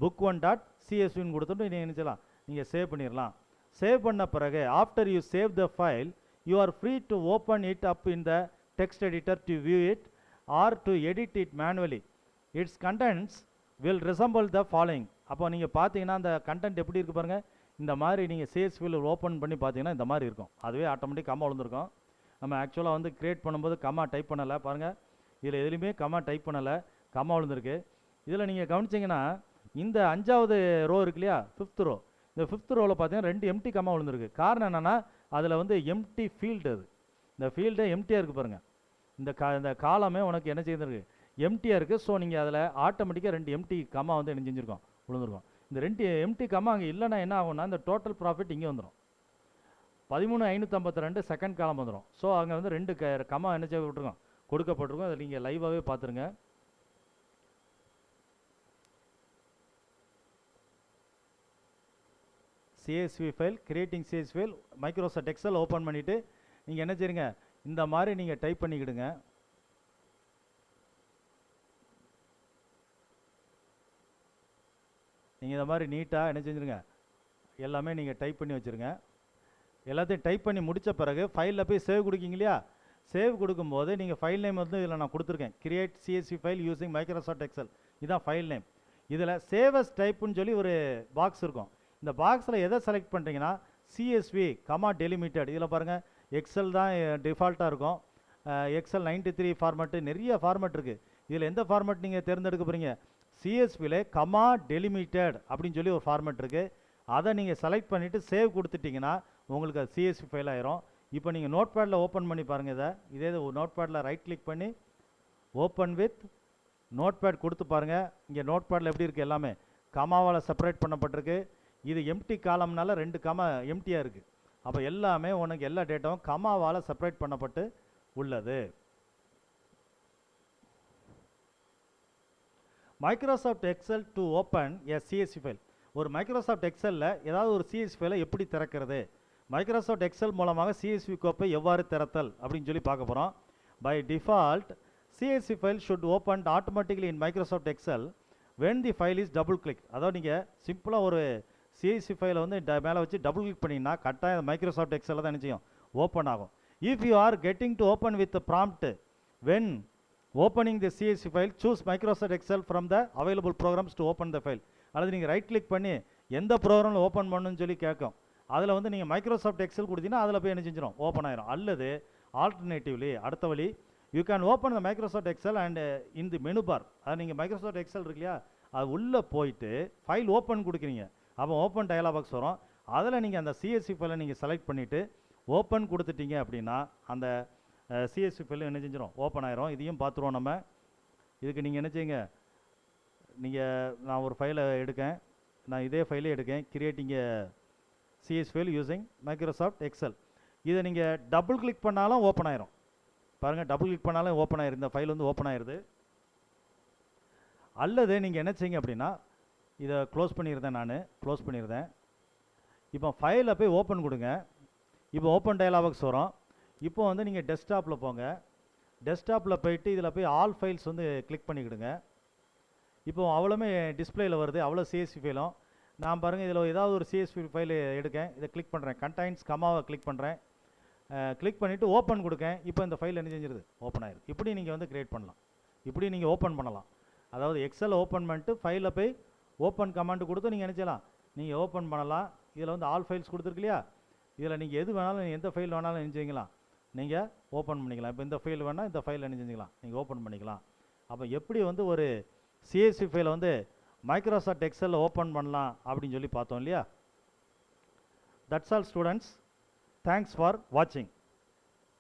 book1.csvன்னு கொடுத்துட்டு நீங்கள் என்ன செய்யலாம், நீங்கள் சேவ் பண்ணிடலாம். சேவ் பண்ண பிறகு after you save the file you are free to open it up in the text editor to view it or to edit it manually. It's contents will resemble the following. அப்போ நீங்கள் பார்த்தீங்கன்னா அந்த content எப்படி இருக்குது பாருங்கள். இந்த மாதிரி நீங்கள் சிஎஸ்வியில் ஓப்பன் பண்ணி பார்த்தீங்கன்னா இந்த மாதிரி இருக்கும். அதுவே ஆட்டோமேட்டிக் கம்மா விழுந்திருக்கும். நம்ம ஆக்சுவலாக வந்து கிரியேட் பண்ணும்போது கம்மா டைப் பண்ணலை பாருங்கள். இதில் எதுலையுமே கம்மா டைப் பண்ணலை, கம்மா விழுந்திருக்கு. இதில் நீங்கள் கவனிச்சிங்கன்னா இந்த 5வது ரோ இருக்கு இல்லையா, 5th ரோ, இந்த 5th ரோவில் பார்த்தீங்கன்னா 2 எம்டி கம்மா விழுந்திருக்கு. காரணம் என்னென்னா அதில் வந்து எம்டி ஃபீல்டு, அது இந்த ஃபீல்டு எம்டியாக இருக்குது பாருங்கள். இந்த காலமே உனக்கு என்ன செய்திருக்கு, எம்டியாக இருக்குது. ஸோ நீங்கள் அதில் ஆட்டோமேட்டிக்காக 2 எம்டி கம்மா வந்து என்ன செஞ்சுருக்கோம், விழுந்திருக்கும். இந்த 2 எம்டி கம்மா அங்கே இல்லைன்னா என்ன ஆகும்னா இந்த டோட்டல் ப்ராஃபிட் இங்கே வந்துடும். 13,552 செகண்ட் காலம் வந்துடும். ஸோ அங்கே வந்து 2 கம்மா என்ன செய்ய விட்டுருக்கோம், கொடுக்கப்பட்டிருக்கும். அதை நீங்கள் லைவாகவே பார்த்துருங்க. CSV file, creating CSV file, Microsoft Excel open பண்ணிவிட்டு நீங்கள் என்ன செய்யுங்க, இந்த மாதிரி நீங்கள் டைப் பண்ணிக்கிடுங்க. நீங்கள் இந்த மாதிரி நீட்டாக என்ன செஞ்சுருங்க, எல்லாமே நீங்கள் டைப் பண்ணி வச்சுருங்க. எல்லாத்தையும் டைப் பண்ணி முடித்த பிறகு ஃபைலில் போய் சேவ் கொடுக்கிங்க இல்லையா, சேவ் கொடுக்கும்போது நீங்கள் ஃபைல் நேம் வந்து இதில் நான் கொடுத்துருக்கேன், create CSV file using Microsoft XL. இதுதான் ஃபைல் நேம். இதில் சேவஸ் டைப்புன்னு சொல்லி ஒரு பாக்ஸ் இருக்கும். இந்த பாக்ஸில் எதை செலக்ட் பண்ணுறீங்கன்னா சிஎஸ்வி கமா டெலிமிட்டட். இதில் பாருங்கள் எக்ஸல் தான் டிஃபால்ட்டாக இருக்கும். எக்ஸல் 93 ஃபார்மெட்டு, நிறைய ஃபார்மெட் இருக்குது. இதில் எந்த ஃபார்மெட் நீங்கள் தேர்ந்தெடுக்க போகிறீங்க, சிஎஸ்வியில் கமா டெலிமிட்டட் அப்படின்னு சொல்லி ஒரு ஃபார்மெட் இருக்குது. அதை நீங்கள் செலக்ட் பண்ணிவிட்டு சேவ் கொடுத்துட்டிங்கன்னா உங்களுக்கு அது சிஎஸ்வி ஃபைல் ஆயிரும். இப்போ நீங்கள் நோட் பேடில் ஓப்பன் பண்ணி பாருங்கள். இதே நோட் பேடில் ரைட் கிளிக் பண்ணி ஓப்பன் வித் நோட் பேட் கொடுத்து பாருங்கள். இங்கே நோட் பேடில் எப்படி இருக்குது, எல்லாமே கமாவால் செப்பரேட் பண்ணப்பட்டிருக்கு. இது எம்டி காலம்னால 2 கமா எம்டியாக இருக்குது. அப்போ எல்லாமே உனக்கு எல்லா டேட்டாவும் கமாவால் செப்பரேட் பண்ணப்பட்டு உள்ளது. Microsoft Excel to open a CSV file. ஒரு மைக்ரோசாஃப்ட் எக்ஸலில் ஏதாவது ஒரு சிஎஸ்வி ஃபைலை எப்படி திறக்கிறது, மைக்ரோசாஃப்ட் எக்ஸல் மூலமாக சிஎஸ்வி கோப்பை எவ்வாறு திறத்தல் அப்படின்னு சொல்லி பார்க்க போகிறோம். By default CSV file should open automatically in Microsoft Excel when the file is double click. அதாவது நீங்கள் சிம்பிளாக ஒரு சிஎஸ்வி ஃபைலை வந்து மேலே வச்சு டபுள் கிளிக் பண்ணிங்கன்னா கட்டாயம் மைக்ரோசாஃப்ட் எக்ஸலில் தான் என்ன செய்யும், ஓப்பன் ஆகும். If you are getting to open with prompt when opening the CSV file choose Microsoft Excel from the available programs to open the file. அல்லது நீங்கள் ரைட் கிளிக் பண்ணி எந்த ப்ரோக்ராமில் ஓப்பன் பண்ணணும்னு சொல்லி கேட்கும். அதில் வந்து நீங்கள் மைக்ரோசாஃப்ட் எக்ஸல் கொடுத்தீங்கன்னா அதில் போய் என்ன செஞ்சிடும், ஓப்பன் ஆயிரும். அல்லது ஆல்டர்னேட்டிவ்லி அடுத்த வழி, you can open the Microsoft Excel and in the menu bar. அது நீங்கள் மைக்ரோசாஃப்ட் எக்ஸல் இருக்கு இல்லையா, அது உள்ளே போயிட்டு ஃபைல் ஓப்பன் கொடுக்குறீங்க. அப்போ ஓப்பன் டயலாக் பாக்ஸ் வரும். அதில் நீங்கள் அந்த சிஎஸ்வி ஃபைலை நீங்கள் செலக்ட் பண்ணிவிட்டு ஓப்பன் கொடுத்துட்டீங்க அப்படின்னா அந்த சிஎஸ்வி ஃபைலும் என்ன செஞ்சிடும், ஓப்பன் ஆயிரும். இதையும் பார்த்துருவோம் நம்ம. இதுக்கு நீங்கள் என்ன செய்யுங்க, நான் ஒரு ஃபைலை எடுக்கேன், நான் இதே ஃபைலே எடுக்கேன், creating CS file using Microsoft Excel. இதை நீங்கள் டபுள் கிளிக் பண்ணாலும் ஓப்பன் ஆயிரும். பாருங்கள், டபுள் கிளிக் பண்ணாலும் ஓப்பன் ஆயிரும், இந்த ஃபைல் வந்து ஓப்பன் ஆயிடுது. அல்லது நீங்கள் என்ன செய்யுங்க அப்படின்னா, இதை க்ளோஸ் பண்ணியிருந்தேன், நான் க்ளோஸ் பண்ணியிருந்தேன். இப்போ ஃபைலை போய் ஓப்பன் கொடுங்க. இப்போ ஓப்பன் டயலாக்ஸ் வரும். இப்போ வந்து நீங்கள் டெஸ்க்டாப்பில் போங்க. டெஸ்க்டாப்பில் போயிட்டு இதில் போய் ஆல் ஃபைல்ஸ் வந்து கிளிக் பண்ணிக்கிடுங்க. இப்போ அவ்வளோமே டிஸ்பிளேயில் வருது, அவ்வளோ சிஎஸ்வி ஃபைலும். நான் பாருங்கள், இதில் ஏதாவது ஒரு சிஎஸ்வி ஃபைல் எடுக்கேன், இதை கிளிக் பண்ணுறேன், கண்டைன்ஸ் கமாவை கிளிக் பண்ணுறேன், கிளிக் பண்ணிவிட்டு ஓப்பன் கொடுக்கேன். இப்போ இந்த ஃபைல் என்ன செஞ்சிருது, ஓப்பன் ஆயிடுது. இப்படி நீங்கள் வந்து கிரியேட் பண்ணலாம், இப்படி நீங்கள் ஓப்பன் பண்ணலாம். அதாவது எக்ஸல் ஓப்பன் பண்ணிட்டு ஃபைலில் போய் ஓப்பன் கமாண்ட் கொடுத்து நீங்கள் நினச்சலாம், நீங்கள் ஓப்பன் பண்ணலாம். இதில் வந்து ஆல் ஃபைல்ஸ் கொடுத்துருக்கு இல்லையா, இதில் நீங்கள் எது வேணாலும், எந்த ஃபைல் வேணாலும் என்ன செஞ்சிக்கலாம், நீங்கள் ஓப்பன் பண்ணிக்கலாம். இப்போ இந்த ஃபைல் வேணால் இந்த ஃபைல் என்ன செஞ்சுக்கலாம், நீங்கள் ஓப்பன் பண்ணிக்கலாம். அப்போ எப்படி வந்து ஒரு சிஎஸ்வி ஃபைலை வந்து மைக்ரோசாஃப்ட் எக்ஸலில் ஓப்பன் பண்ணலாம் அப்படின்னு சொல்லி பார்த்தோம் இல்லையா. That's all students. Thanks for வாட்சிங்.